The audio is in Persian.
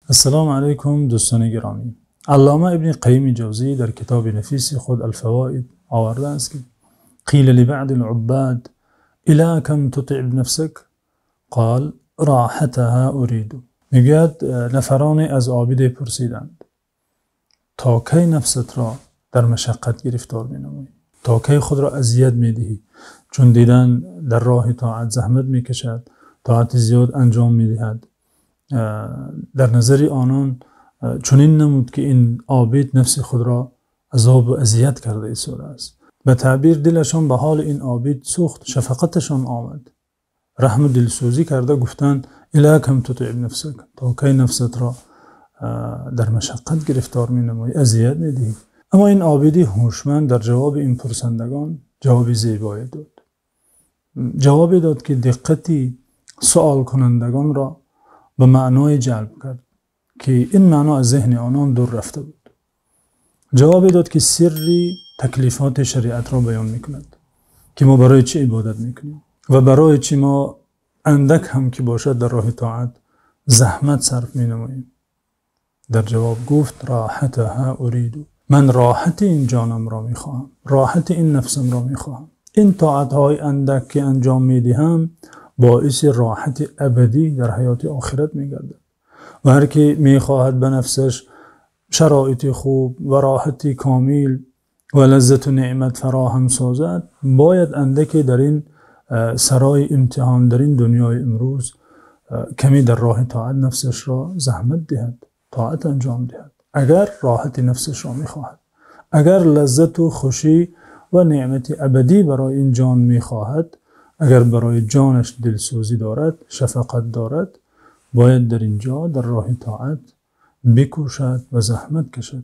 السلام علیکم دوستان گرامی. علامه ابن قیم جوزی در کتاب نفیس خود الفوائد آورده است که قیل لبعض العباد الی کم تطع بنفسک قال راحتها اريد. میگوید نفرانی از عابد پرسیدند تا کی نفست را در مشقت گرفتار مینمایی، تا کی خود را اذیت میدهی، چون دیدن در راه طاعت زحمت میکشد، طاعت زیاد انجام میدهد. در نظر آنان چنین نمود که این عابد نفس خود را عذاب و اذیت کرده ایستاده است. به تعبیر دلشان به حال این عابد سوخت، شفقتشان آمد، رحم و دلسوزی کرده گفتند الی کم تطع بنفسک، تا کی نفست را در مشقت گرفتار می نمایی، اذیت می دهی. اما این عابدی هوشمند در جواب این پرسندگان جواب زیبایی داد. جواب داد که دقتی سوال کنندگان را به معنای جلب کرد که این معنا از ذهن آنان دور رفته بود. جواب داد که سری تکلیفات شریعت را بیان میکند که ما برای چه عبادت میکنیم و برای چه ما اندک هم که باشد در راه طاعت زحمت صرف مینماییم. در جواب گفت راحتها اريد، من راحت این جانم را میخواهم، راحت این نفسم را میخواهم. این طاعت های اندک که انجام میدهم باعث راحت ابدی در حیات آخرت میگردد و هر که میخواهد به نفسش شرایط خوب و راحتی کامل و لذت و نعمت فراهم سازد باید اندکی در این سرای امتحان در این دنیای امروز کمی در راه طاعت نفسش را زحمت دهد، طاعت انجام دهد. اگر راحت نفسش را میخواهد، اگر لذت و خوشی و نعمت ابدی برای این جان میخواهد، اگر برای جانش دلسوزی دارد، شفقت دارد، باید در اینجا در راه طاعت بکوشد و زحمت کشد.